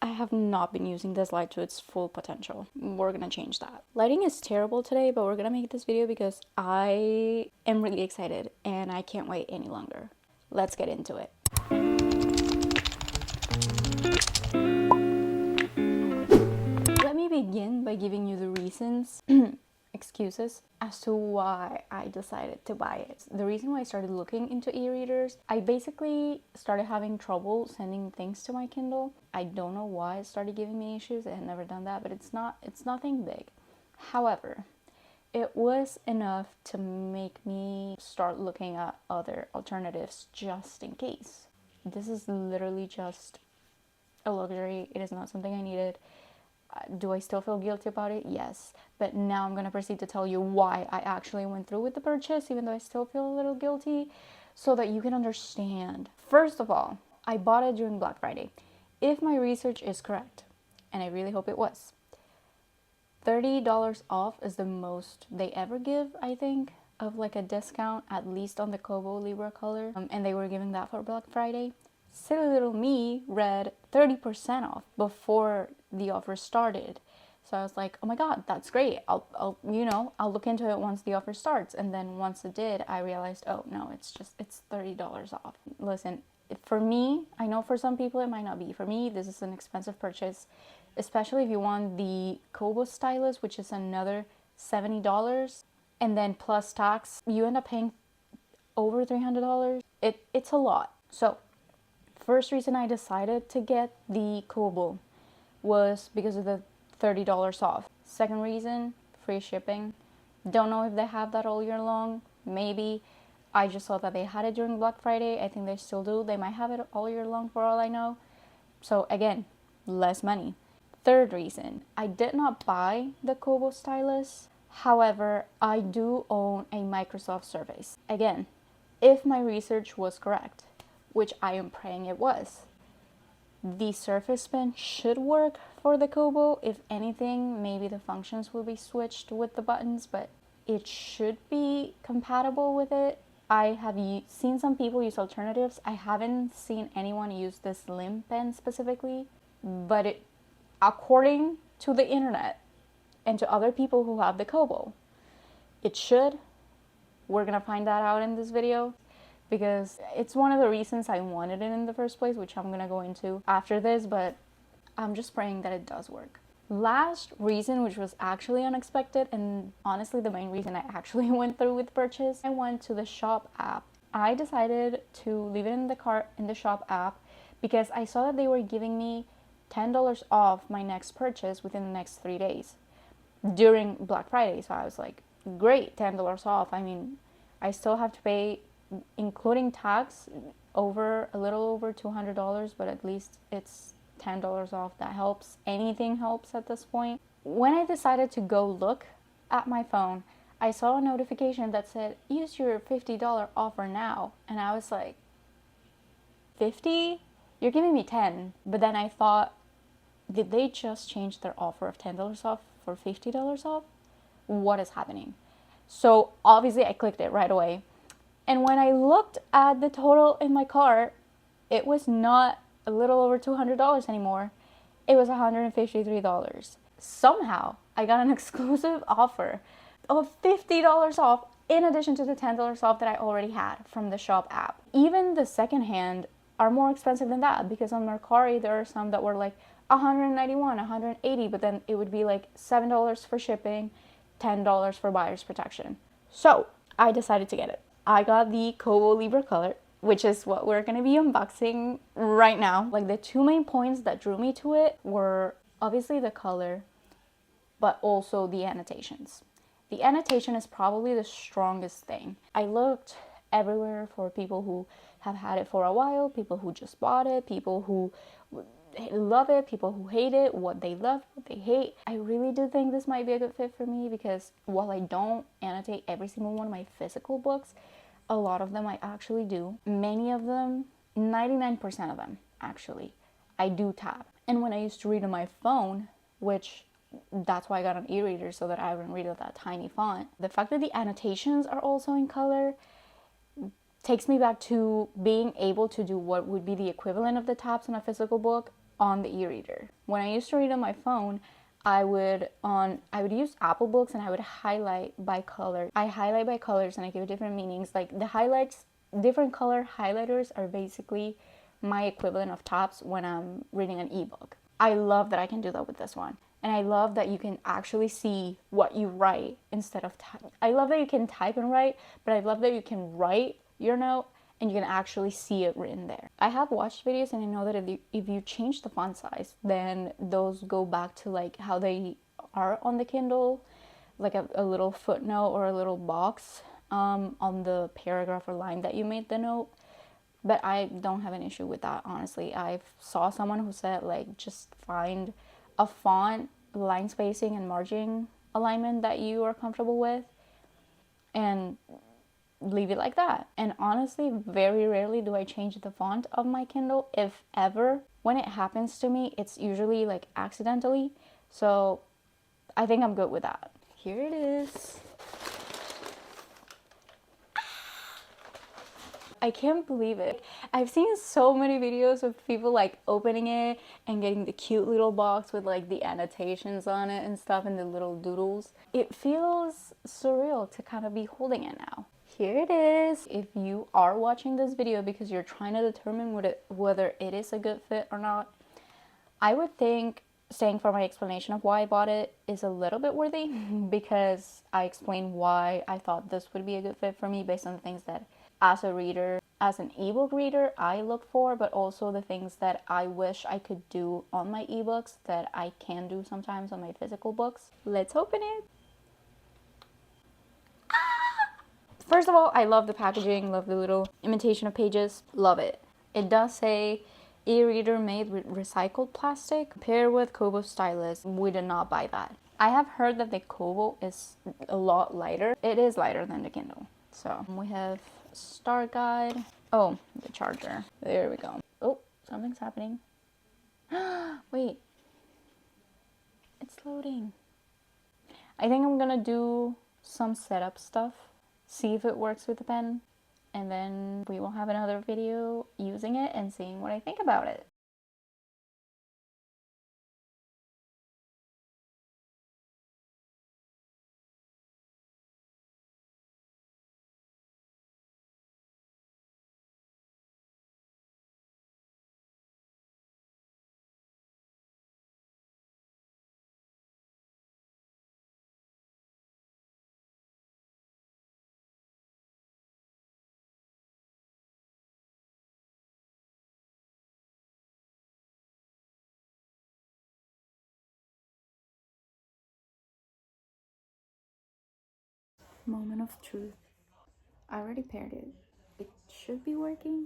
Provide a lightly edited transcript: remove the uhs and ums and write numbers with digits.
I have not been using this light to its full potential. We're gonna change that. Lighting is terrible today, but we're gonna make this video because I am really excited and I can't wait any longer. Let's get into it. Let me begin by giving you the reasons excuses as to why I decided to buy it. The reason why I started looking into e-readers, I basically started having trouble sending things to my Kindle. I don't know why it started giving me issues. I had never done that, but it's nothing big. However, it was enough to make me start looking at other alternatives just in case. This is literally just a luxury. It is not something I needed. Do I still feel guilty about it? Yes. But now I'm going to proceed to tell you why I actually went through with the purchase, even though I still feel a little guilty, so that you can understand. First of all, I bought it during Black Friday. If my research is correct, and I really hope it was, $30 off is the most they ever give, I think, of like a discount, at least on the Kobo Libra Colour. And they were giving that for Black Friday. Silly little me read 30% off before the offer started. So I was like, oh my god, that's great. I'll look into it once the offer starts. And then once it did, I realized, oh no, it's $30 off. Listen, for me, I know for some people it might not be. For me, this is an expensive purchase, especially if you want the Kobo stylus, which is another $70. And then plus tax, you end up paying over $300. It's a lot. So first reason I decided to get the Kobo was because of the $30 off. Second reason, free shipping. Don't know if they have that all year long. Maybe. I just saw that they had it during Black Friday. I think they still do. They might have it all year long for all I know. So again, less money. Third reason, I did not buy the Kobo stylus. However, I do own a Microsoft Surface. Again, if my research was correct, which I am praying it was, the Surface Pen should work for the Kobo. If anything, maybe the functions will be switched with the buttons, but it should be compatible with it. I have seen some people use alternatives. I haven't seen anyone use this Slim Pen specifically, but according to the internet and to other people who have the Kobo, it should. We're gonna find that out in this video, because it's one of the reasons I wanted it in the first place, which I'm gonna go into after this, but I'm just praying that it does work. Last reason, which was actually unexpected, and honestly the main reason I actually went through with purchase, I went to the shop app. I decided to leave it in the cart in the shop app because I saw that they were giving me $10 off my next purchase within the next 3 days during Black Friday. So I was like, great, $10 off. I mean, I still have to pay, including tax, a little over $200, but at least it's $10 off. That helps. Anything helps at this point. When I decided to go look at my phone, I saw a notification that said, use your $50 offer now. And I was like, 50? You're giving me 10. But then I thought, did they just change their offer of $10 off for $50 off? What is happening? So obviously I clicked it right away. And when I looked at the total in my cart, it was not a little over $200 anymore. It was $153. Somehow I got an exclusive offer of $50 off in addition to the $10 off that I already had from the shop app. Even the secondhand are more expensive than that, because on Mercari there are some that were like $191, $180, but then it would be like $7 for shipping, $10 for buyer's protection. So I decided to get it. I got the Kobo Libra Colour, which is what we're going to be unboxing right now. Like, the two main points that drew me to it were obviously the color, but also the annotations. The annotation is probably the strongest thing. I looked everywhere for people who have had it for a while, people who just bought it, people who love it, people who hate it, what they love, what they hate. I really do think this might be a good fit for me, because while I don't annotate every single one of my physical books, a lot of them I actually do. Many of them, 99% of them actually, I do tab. And when I used to read on my phone, which that's why I got an e-reader, so that I wouldn't read with that tiny font, the fact that the annotations are also in color takes me back to being able to do what would be the equivalent of the tabs on a physical book on the e-reader. When I used to read on my phone, I would use Apple Books and I would highlight by color. I highlight by colors and I give it different meanings. Like the highlights, different color highlighters are basically my equivalent of tabs when I'm reading an ebook. I love that I can do that with this one. And I love that you can actually see what you write instead of type. I love that you can type and write, but I love that you can write your note and you can actually see it written there. I have watched videos and I know that if you change the font size, then those go back to like how they are on the Kindle, like a little footnote or a little box on the paragraph or line that you made the note. But I don't have an issue with that, honestly. I saw someone who said like just find a font, line spacing and margin alignment that you are comfortable with and leave it like that. And honestly, very rarely do I change the font of my Kindle, if ever. When it happens to me, it's usually like accidentally. So I think I'm good with that. Here it is. I can't believe it. I've seen so many videos of people like opening it and getting the cute little box with like the annotations on it and stuff and the little doodles. It feels surreal to kind of be holding it now. Here it is. If you are watching this video because you're trying to determine whether it is a good fit or not, I would think staying for my explanation of why I bought it is a little bit worthy because I explained why I thought this would be a good fit for me based on the things that as a reader, as an ebook reader, I look for, but also the things that I wish I could do on my ebooks that I can do sometimes on my physical books. Let's open it. First of all, I love the packaging, love the little imitation of pages, love it. It does say e-reader made with recycled plastic paired with Kobo stylus. We did not buy that. I have heard that the Kobo is a lot lighter. It is lighter than the Kindle. So we have start guide. Oh, the charger. There we go. Oh, something's happening. Wait, it's loading. I think I'm gonna do some setup stuff, see if it works with the pen, and then we will have another video using it and seeing what I think about it. Moment of truth. I already paired it. It should be working.